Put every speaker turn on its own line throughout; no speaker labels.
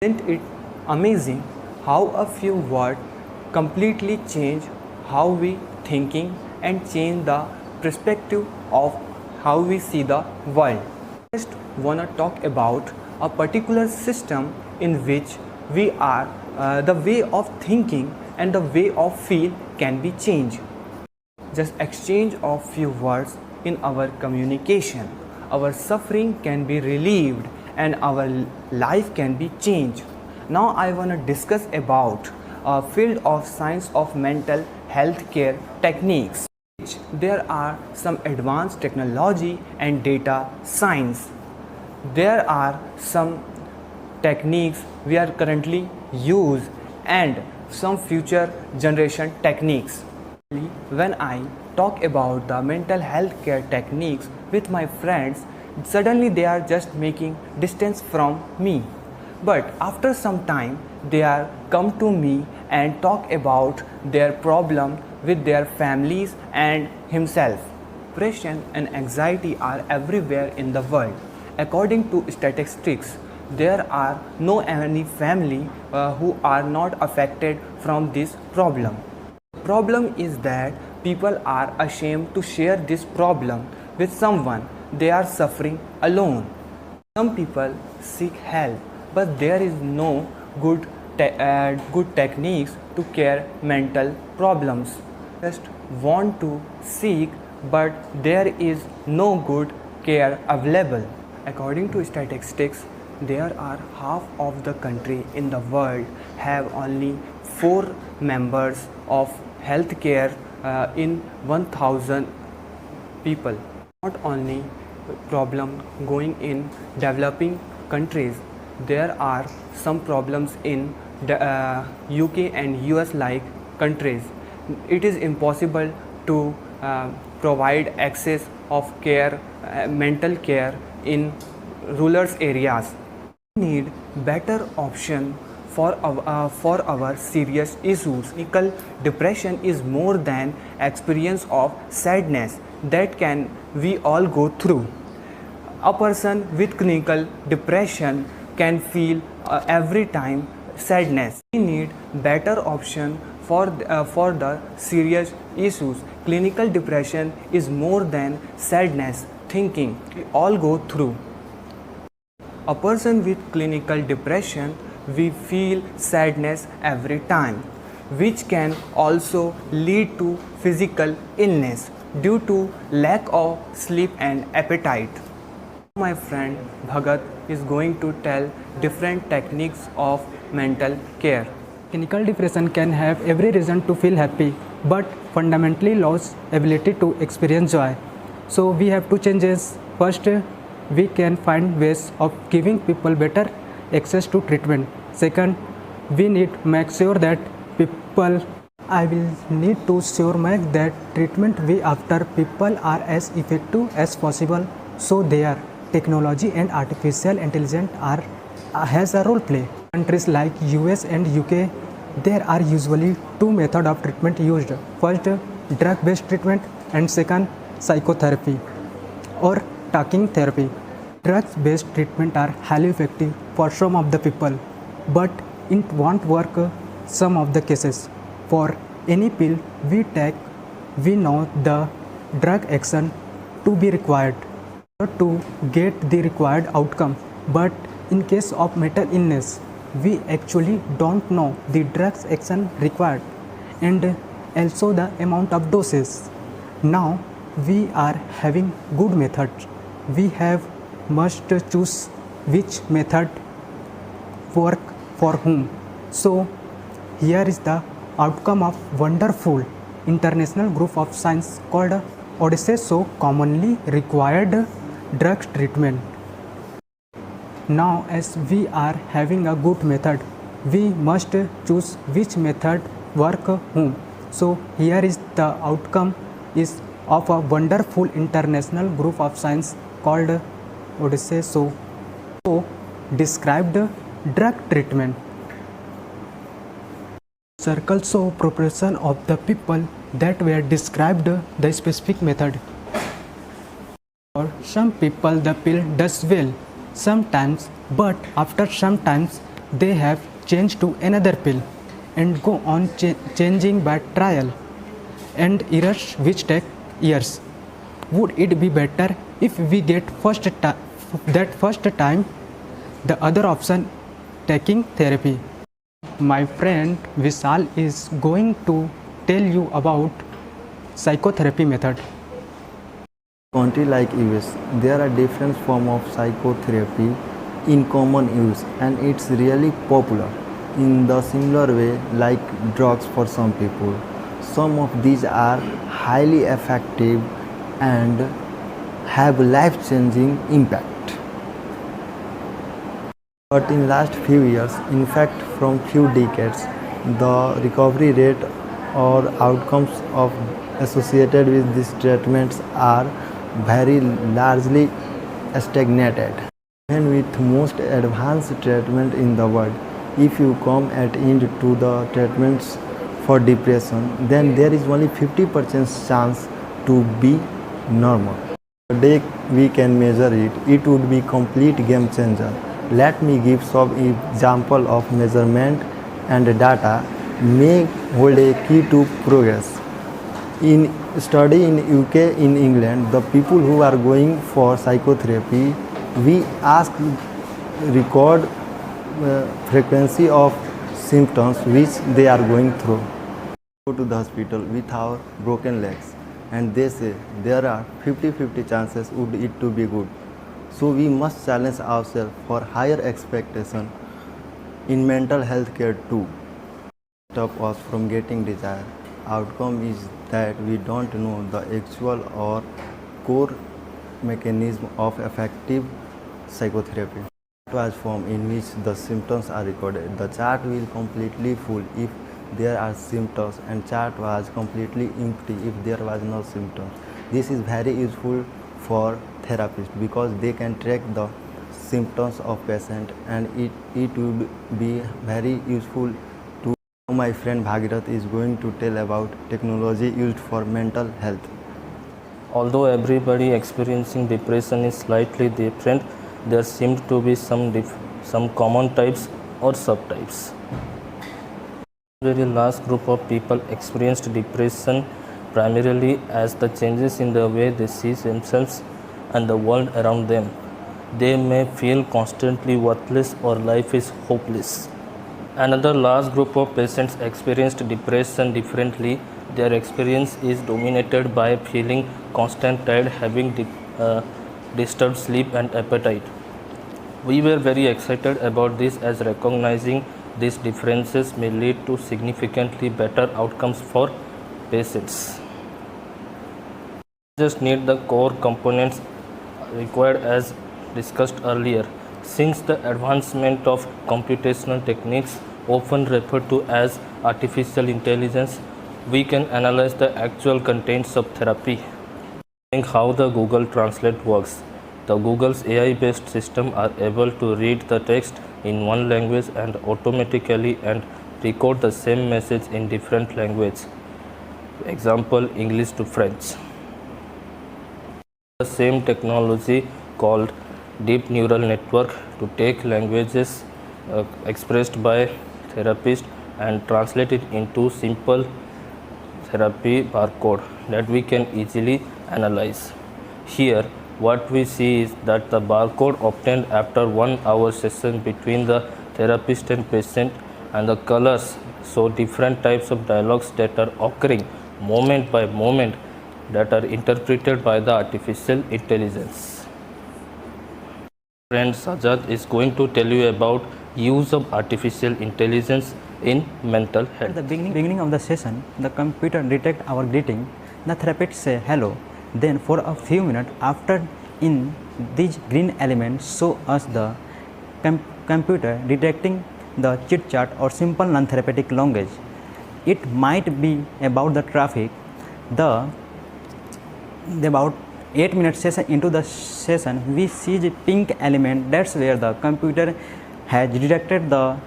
Isn't it amazing how a few words completely change how we thinking and change the perspective of how we see the world? Just wanna talk about a particular system in which we are the way of thinking and the way of feel can be changed. Just exchange of few words in our communication. Our suffering can be relieved and our life can be changed. Now I want to discuss about a field of science of mental health care techniques. There are some advanced technology and data science. There are some techniques we are currently use and some future generation techniques. When I talk about the mental health care techniques with my friends, suddenly they are just making distance from me. But after some time, they are come to me and talk about their problem with their families and himself. Depression and anxiety are everywhere in the world. According to statistics, there are no any family who are not affected from this problem. Problem is that people are ashamed to share this problem with someone. They are suffering alone. Some people seek help, but there is no good techniques to cure mental problems. Just want to seek, but there is no good care available. According to statistics, there are half of the country in the world have only 4 members of healthcare in 1000 people. Not only problem going in developing countries, there are some problems in the UK and US like countries. It is impossible to provide access of care, mental care in rural areas. We need better option for our serious issues. Clinical depression is more than experience of sadness that can we all go through. A person with clinical depression can feel every time sadness. We need better option for the serious issues. Clinical depression is more than sadness thinking. We all go through. A person with clinical depression, we feel sadness every time, which can also lead to physical illness due to lack of sleep and appetite. My friend Bhagat is going to tell different techniques of mental care.
Clinical depression can have every reason to feel happy, but fundamentally lose ability to experience joy. So we have two changes. First, we can find ways of giving people better access to treatment. Second, we need to make sure that people I will need to sure make that treatment we after people are as effective as possible. So there, technology and artificial intelligence are has a role play. Countries like US and UK, there are usually two methods of treatment used. First, drug-based treatment, and second, psychotherapy or talking therapy. Drugs-based treatment are highly effective for some of the people, but it won't work some of the cases. For any pill we take, we know the drug action to be required to get the required outcome, but in case of mental illness, we actually don't know the drugs action required and also the amount of doses. Now we are having good methods. We have must choose which method work for whom. So here is the outcome of wonderful international group of science called Odyssey, so commonly required drug treatment. Now as we are having a good method, we must choose which method work whom. So here is the outcome is of a wonderful international group of science called Odyssey, so described drug treatment. Circle show proportion of the people that were described the specific method. For some people the pill does well sometimes, but after some times they have changed to another pill and go on changing by trial and errors which take years. Would it be better if we get that first time the other option taking therapy? My friend Vishal is going to tell you about psychotherapy method.
Country like US, there are different forms of psychotherapy in common use and it's really popular in the similar way like drugs for some people. Some of these are highly effective and have life-changing impact. But in last few years, in fact from few decades, the recovery rate or outcomes of associated with these treatments are very largely stagnated. Even with most advanced treatment in the world, if you come at end to the treatments for depression, then there is only 50% chance to be normal. The day we can measure it, it would be complete game changer. Let me give some example of measurement and data may hold a key to progress. In study in UK, in England, the people who are going for psychotherapy, we ask record frequency of symptoms which they are going through. Go to the hospital with our broken legs and they say there are 50-50 chances would it to be good. So we must challenge ourselves for higher expectation in mental health care too. Stop us from getting desired outcome is that we don't know the actual or core mechanism of effective psychotherapy. Was form in which the symptoms are recorded. The chart will completely full if there are symptoms and chart was completely empty if there was no symptoms. This is very useful for therapists because they can track the symptoms of patient and it would be very useful to. My friend Bhagirath is going to tell about technology used for mental health.
Although everybody experiencing depression is slightly different, there seemed to be some common types or subtypes. A very large group of people experienced depression primarily as the changes in the way they see themselves and the world around them. They may feel constantly worthless or life is hopeless. Another large group of patients experienced depression differently. Their experience is dominated by feeling constant tired, having disturbed sleep and appetite. We were very excited about this as recognizing these differences may lead to significantly better outcomes for patients. We just need the core components required as discussed earlier. Since the advancement of computational techniques, often referred to as artificial intelligence, we can analyze the actual contents of therapy. How the Google Translate works. The Google's AI-based system are able to read the text in one language and automatically and record the same message in different languages. Example, English to French. The same technology called deep neural network to take languages expressed by therapists and translate it into simple therapy barcode that we can easily analyze. Here, what we see is that the barcode obtained after 1 hour session between the therapist and patient, and the colors show different types of dialogues that are occurring moment by moment that are interpreted by the artificial intelligence. Friend Sajad is going to tell you about use of artificial intelligence in mental health.
At the beginning of the session, the computer detects our greeting. The therapist say hello. Then for a few minutes after, in these green elements show us the computer detecting the chit chat or simple non-therapeutic language. It might be about the traffic. About 8 minutes session into the session, we see the pink element. That's where the computer has detected the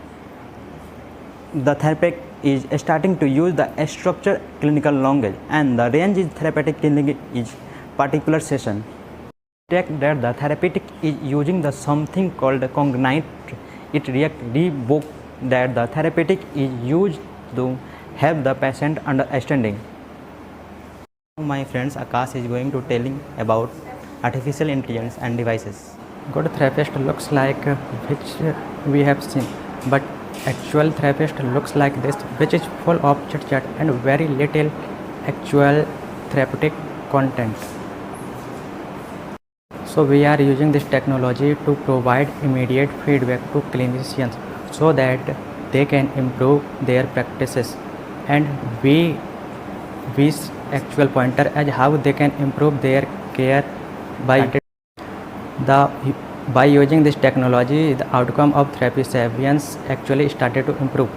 therapist is starting to use the structured clinical language, and the range is therapeutic clinic is particular session. Detect that the therapeutic is using the something called cognate it revoked that the therapeutic is used to help the patient understanding. My friends Akash is going to telling about artificial intelligence and devices.
Good therapist looks like which we have seen, but actual therapist looks like this, which is full of chit chat and very little actual therapeutic content. So we are using this technology to provide immediate feedback to clinicians so that they can improve their practices, and we actual pointer as how they can improve their care by using this technology. The outcome of therapy sessions actually started to improve.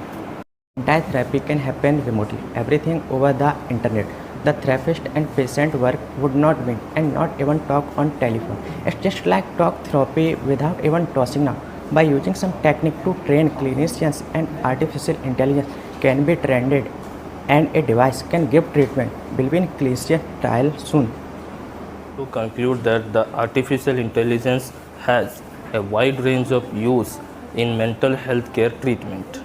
Entire therapy can happen remotely, everything over the internet. The therapist and patient work would not meet and not even talk on telephone. It's just like talk therapy without even tossing now. By using some technique to train clinicians, and artificial intelligence can be trained and a device can give treatment will be in clinical trial soon.
To conclude that the artificial intelligence has a wide range of use in mental health care treatment.